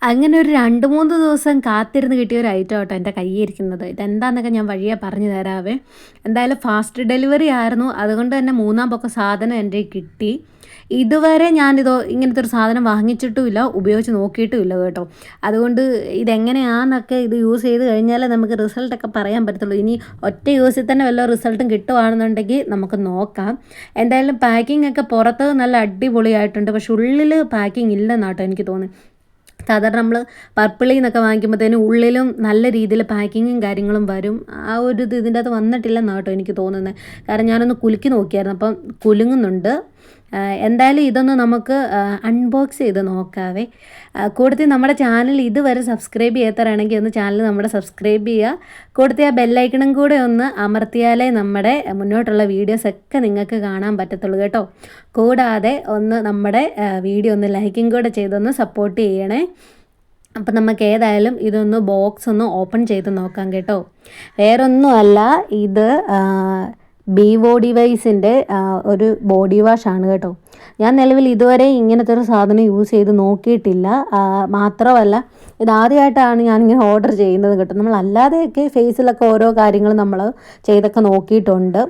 അങ്ങനെ ഒരു 2, 3 ദിവസം കാത്തിരുന്ന് കിട്ടിയ ഒരു ഐറ്റം ആട്ടോ എൻ്റെ കയ്യിൽ ഇതെന്താന്നൊക്കെ ഞാൻ വഴിയെ പറഞ്ഞു തരാവേ. എന്തായാലും ഫാസ്റ്റ് ഡെലിവറി ആയിരുന്നു. അതുകൊണ്ട് തന്നെ 3-ാം പൊക്ക സാധനം എൻ്റെ കിട്ടി. ഇതുവരെ ഇങ്ങനത്തെ ഒരു സാധനം വാങ്ങിച്ചിട്ടുമില്ല, ഉപയോഗിച്ച് നോക്കിയിട്ടുമില്ല കേട്ടോ. അതുകൊണ്ട് ഇതെങ്ങനെയാണെന്നൊക്കെ ഇത് യൂസ് ചെയ്ത് കഴിഞ്ഞാലേ നമുക്ക് റിസൾട്ടൊക്കെ പറയാൻ പറ്റത്തുള്ളൂ. ഇനി ഒറ്റ യൂസിൽ തന്നെ വല്ല റിസൾട്ടും കിട്ടുവാണെന്നുണ്ടെങ്കിൽ നമുക്ക് നോക്കാം. എന്തായാലും പാക്കിംഗ് ഒക്കെ പുറത്ത് നല്ല അടിപൊളിയായിട്ടുണ്ട്. പക്ഷെ ഉള്ളിൽ പാക്കിംഗ് ഇല്ലെന്നാട്ടോ എനിക്ക് തോന്നുന്നത്. സാധാരണ നമ്മൾ പർപ്പിളിൽ നിന്നൊക്കെ വാങ്ങിക്കുമ്പോഴത്തേനും ഉള്ളിലും നല്ല രീതിയിൽ പാക്കിങ്ങും കാര്യങ്ങളും വരും. ആ ഒരു ഇതിൻ്റെ അകത്ത് വന്നിട്ടില്ലെന്നാണ് കേട്ടോ എനിക്ക് തോന്നുന്നത്. കാരണം ഞാനൊന്ന് കുലുക്കി നോക്കിയായിരുന്നു, അപ്പം കുലുങ്ങുന്നുണ്ട്. എന്തായാലും ഇതൊന്ന് നമുക്ക് അൺബോക്സ് ചെയ്ത് നോക്കാവേ. കൂടത്തി നമ്മുടെ ചാനൽ ഇതുവരെ സബ്സ്ക്രൈബ് ചെയ്യാത്തവരാണെങ്കിൽ ഒന്ന് ചാനൽ നമ്മുടെ സബ്സ്ക്രൈബ് ചെയ്യുക. കൂടത്തി ആ ബെല്ലൈക്കണും കൂടെ ഒന്ന് അമർത്തിയാലേ നമ്മുടെ മുന്നോട്ടുള്ള വീഡിയോസൊക്കെ നിങ്ങൾക്ക് കാണാൻ പറ്റത്തുള്ളൂ കേട്ടോ. കൂടാതെ ഒന്ന് നമ്മുടെ വീഡിയോ ഒന്ന് ലൈക്കും കൂടെ ചെയ്തൊന്ന് സപ്പോർട്ട് ചെയ്യണേ. അപ്പം നമുക്ക് ഏതായാലും ഇതൊന്ന് ബോക്സ് ഒന്ന് ഓപ്പൺ ചെയ്ത് നോക്കാം കേട്ടോ. വേറൊന്നുമല്ല, ഇത് ബീവോ ഡിവൈസിൻ്റെ ഒരു ബോഡി വാഷാണ് കേട്ടോ. ഞാൻ നിലവിൽ ഇതുവരെ ഇങ്ങനത്തെ ഒരു സാധനം യൂസ് ചെയ്ത് നോക്കിയിട്ടില്ല. മാത്രമല്ല ഇതാദ്യമായിട്ടാണ് ഞാനിങ്ങനെ ഓർഡർ ചെയ്യുന്നത് കേട്ടോ. നമ്മളല്ലാതെയൊക്കെ ഫേസിലൊക്കെ ഓരോ കാര്യങ്ങൾ നമ്മൾ ചെയ്തൊക്കെ നോക്കിയിട്ടുണ്ട്.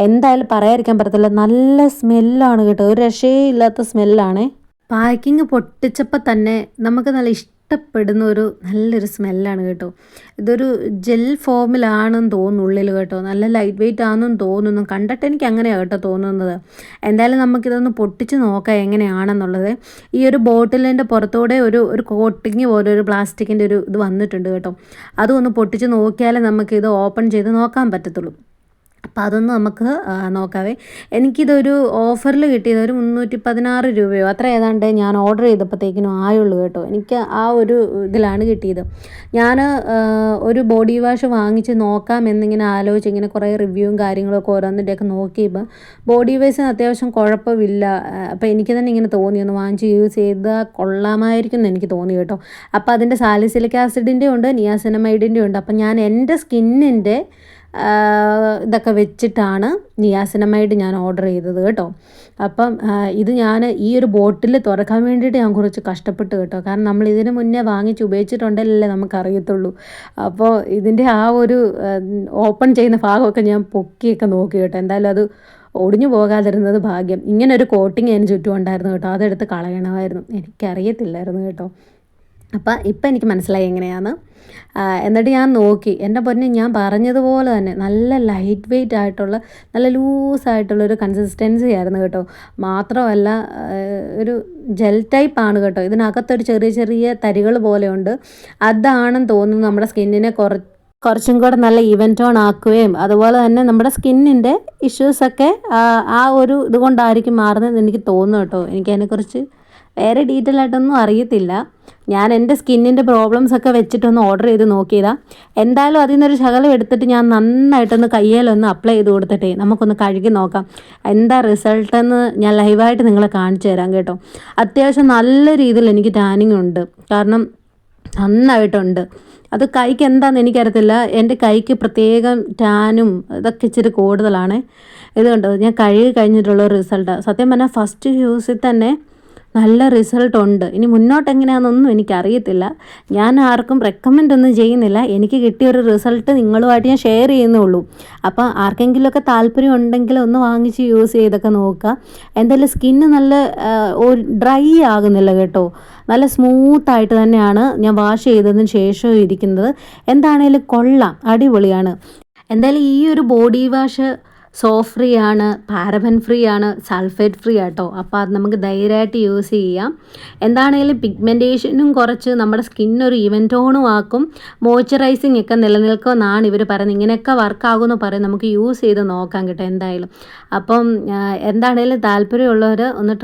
എന്തായാലും പറയാതിരിക്കാൻ പറ്റത്തില്ല, നല്ല സ്മെല്ലാണ് കേട്ടോ. ഒരു രക്ഷയില്ലാത്ത സ്മെല്ലാണ്. പാക്കിങ് പൊട്ടിച്ചപ്പോൾ തന്നെ നമുക്ക് നല്ല ഇഷ്ടപ്പെടുന്ന ഒരു നല്ലൊരു സ്മെല്ലാണ് കേട്ടോ. ഇതൊരു ജെൽ ഫോമിലാണെന്ന് തോന്നുന്നു ഉള്ളിൽ കേട്ടോ. നല്ല ലൈറ്റ് വെയിറ്റ് ആണെന്നും തോന്നുന്നു. കണ്ടിട്ട് എനിക്ക് അങ്ങനെയാണ് കേട്ടോ തോന്നുന്നത്. എന്തായാലും നമുക്കിതൊന്ന് പൊട്ടിച്ച് നോക്കാം എങ്ങനെയാണെന്നുള്ളത്. ഈ ഒരു ബോട്ടിലിൻ്റെ പുറത്തൂടെ ഒരു കോട്ടിങ് പോലെ ഒരു പ്ലാസ്റ്റിക്കിൻ്റെ ഒരു ഇത് വന്നിട്ടുണ്ട് കേട്ടോ. അതും ഒന്ന് പൊട്ടിച്ച് നോക്കിയാലേ നമുക്കിത് ഓപ്പൺ ചെയ്ത് നോക്കാൻ പറ്റത്തുള്ളൂ. അപ്പോൾ അതൊന്ന് നമുക്ക് നോക്കാവേ. എനിക്കിതൊരു ഓഫറിൽ കിട്ടിയത് ഒരു 316 രൂപയോ അത്ര ഏതാണ്ട് ഞാൻ ഓർഡർ ചെയ്തപ്പോഴത്തേക്കിനും ആയുള്ളൂ കേട്ടോ. എനിക്ക് ആ ഒരു ഇതിലാണ് കിട്ടിയത്. ഞാൻ ഒരു ബോഡി വാഷ് വാങ്ങിച്ച് നോക്കാം എന്നിങ്ങനെ ആലോചിച്ച് ഇങ്ങനെ കുറേ റിവ്യൂവും കാര്യങ്ങളൊക്കെ ഓരോന്നിൻ്റെയൊക്കെ നോക്കിയപ്പോൾ ബോഡി വാഷിന് അത്യാവശ്യം കുഴപ്പമില്ല. അപ്പോൾ എനിക്ക് തന്നെ ഇങ്ങനെ തോന്നി, ഒന്ന് വാങ്ങിച്ച് യൂസ് ചെയ്താൽ കൊള്ളാമായിരിക്കും എന്ന് എനിക്ക് തോന്നി കേട്ടോ. അപ്പോൾ അതിൻ്റെ സാലിസിലിക് ആസിഡിൻ്റെ ഉണ്ട്, നിയാസിനമൈഡിൻ്റെ ഉണ്ട്. അപ്പം ഞാൻ എൻ്റെ സ്കിന്നിൻ്റെ ഇതൊക്കെ വെച്ചിട്ടാണ് നിയാസിനമൈഡ് ഞാൻ ഓർഡർ ചെയ്തത് കേട്ടോ. അപ്പം ഇത് ഞാൻ ഈ ഒരു ബോട്ടിൽ തുറക്കാൻ വേണ്ടിയിട്ട് ഞാൻ കുറച്ച് കഷ്ടപ്പെട്ട് കേട്ടോ. കാരണം നമ്മൾ ഇതിന് മുന്നേ വാങ്ങിച്ച് ഉപയോഗിച്ചിട്ടുണ്ടല്ലേ നമുക്കറിയത്തുള്ളൂ. അപ്പോൾ ഇതിൻ്റെ ആ ഒരു ഓപ്പൺ ചെയ്യുന്ന ഭാഗമൊക്കെ ഞാൻ പൊക്കിയൊക്കെ നോക്കി കേട്ടോ. എന്തായാലും അത് ഒടിഞ്ഞു പോകാതിരുന്നത് ഭാഗ്യം. ഇങ്ങനൊരു കോട്ടിങ് അതിന് ചുറ്റും ഉണ്ടായിരുന്നു കേട്ടോ. അതെടുത്ത് കളയണമായിരുന്നു, എനിക്കറിയത്തില്ലായിരുന്നു കേട്ടോ. അപ്പം ഇപ്പം എനിക്ക് മനസ്സിലായി എങ്ങനെയാണ്. എന്നിട്ട് ഞാൻ നോക്കി, എൻ്റെ പൊന്നെ ഞാൻ പറഞ്ഞതുപോലെ തന്നെ നല്ല ലൈറ്റ് വെയിറ്റ് ആയിട്ടുള്ള നല്ല ലൂസായിട്ടുള്ളൊരു കൺസിസ്റ്റൻസി ആയിരുന്നു കേട്ടോ. മാത്രമല്ല ഒരു ജെൽ ടൈപ്പാണ് കേട്ടോ. ഇതിനകത്തൊരു ചെറിയ ചെറിയ തരികൾ പോലെയുണ്ട്. അതാണെന്ന് തോന്നുന്നു നമ്മുടെ സ്കിന്നിനെ കുറച്ചും കൂടെ നല്ല ഈവൻ ടോൺ ആക്കുകയും അതുപോലെ തന്നെ നമ്മുടെ സ്കിന്നിൻ്റെ ഇഷ്യൂസൊക്കെ ആ ഒരു ഇതുകൊണ്ടായിരിക്കും മാറുന്നതെന്ന് എനിക്ക് തോന്നുന്നു കേട്ടോ. എനിക്കതിനെക്കുറിച്ച് വേറെ ഡീറ്റെയിൽ ആയിട്ടൊന്നും അറിയത്തില്ല. ഞാൻ എൻ്റെ സ്കിന്നിൻ്റെ പ്രോബ്ലംസൊക്കെ വെച്ചിട്ടൊന്ന് ഓർഡർ ചെയ്ത് നോക്കിയതാണ്. എന്തായാലും അതിൽ നിന്നൊരു ശകലം എടുത്തിട്ട് ഞാൻ നന്നായിട്ടൊന്ന് കയ്യിലൊന്ന് അപ്ലൈ ചെയ്ത് കൊടുത്തിട്ടേ നമുക്കൊന്ന് കഴുകി നോക്കാം എന്താ റിസൾട്ടെന്ന് ഞാൻ ലൈവായിട്ട് നിങ്ങളെ കാണിച്ചു തരാം കേട്ടോ. അത്യാവശ്യം നല്ല രീതിയിൽ എനിക്ക് ടാനിങ് ഉണ്ട്, കാരണം നന്നായിട്ടുണ്ട്. അത് കൈക്ക് എന്താണെന്ന് എനിക്കറിയത്തില്ല, എൻ്റെ കൈക്ക് പ്രത്യേകം ടാനും ഇതൊക്കെ ഇച്ചിരി കൂടുതലാണ്. ഇത് കണ്ടോ, ഞാൻ കഴുകി കഴിഞ്ഞിട്ടുള്ള റിസൾട്ടാണ്. സത്യം പറഞ്ഞാൽ ഫസ്റ്റ് യൂസിൽ തന്നെ നല്ല റിസൾട്ട് ഉണ്ട്. ഇനി മുന്നോട്ട് എങ്ങനെയാണെന്നൊന്നും എനിക്കറിയത്തില്ല. ഞാൻ ആർക്കും റെക്കമെൻഡ് ഒന്നും ചെയ്യുന്നില്ല. എനിക്ക് കിട്ടിയൊരു റിസൾട്ട് നിങ്ങളുമായിട്ട് ഞാൻ ഷെയർ ചെയ്യുന്നുള്ളൂ. അപ്പോൾ ആർക്കെങ്കിലുമൊക്കെ താല്പര്യം ഉണ്ടെങ്കിൽ ഒന്ന് വാങ്ങിച്ച് യൂസ് ചെയ്തൊക്കെ നോക്കുക. എന്തായാലും സ്കിന്ന് നല്ല ഡ്രൈ ആകുന്നില്ല കേട്ടോ. നല്ല സ്മൂത്തായിട്ട് തന്നെയാണ് ഞാൻ വാഷ് ചെയ്തതിന് ശേഷം ഇരിക്കുന്നത്. എന്താണേലും കൊള്ളാം, അടിപൊളിയാണ്. എന്തായാലും ഈ ഒരു ബോഡി വാഷ് സോപ്പ് ഫ്രീ ആണ്, പാരബൻ ഫ്രീ ആണ്, സൾഫേറ്റ് ഫ്രീ ആട്ടോ. അപ്പോൾ അത് നമുക്ക് ധൈര്യമായിട്ട് യൂസ് ചെയ്യാം. എന്താണെങ്കിലും പിഗ്മെൻറ്റേഷനും കുറച്ച് നമ്മുടെ സ്കിന്നൊരു ഈവൻ ടോണും ആക്കും, മോയ്സ്ചറൈസിങ് ഒക്കെ നിലനിൽക്കുമെന്നാണ് ഇവർ പറയുന്നത്. ഇങ്ങനെയൊക്കെ വർക്കാകുമെന്ന് പറയും. നമുക്ക് യൂസ് ചെയ്ത് നോക്കാം കേട്ടോ എന്തായാലും. അപ്പം എന്താണെങ്കിലും താല്പര്യമുള്ളവർ ഒന്ന്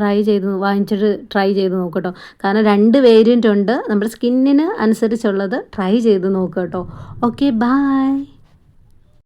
വാങ്ങിച്ചിട്ട് ട്രൈ ചെയ്ത് നോക്കട്ടോ. കാരണം 2 വേരിയൻ്റ് ഉണ്ട്. നമ്മുടെ സ്കിന്നിന് അനുസരിച്ചുള്ളത് ട്രൈ ചെയ്ത് നോക്കുക കേട്ടോ. Okay, by.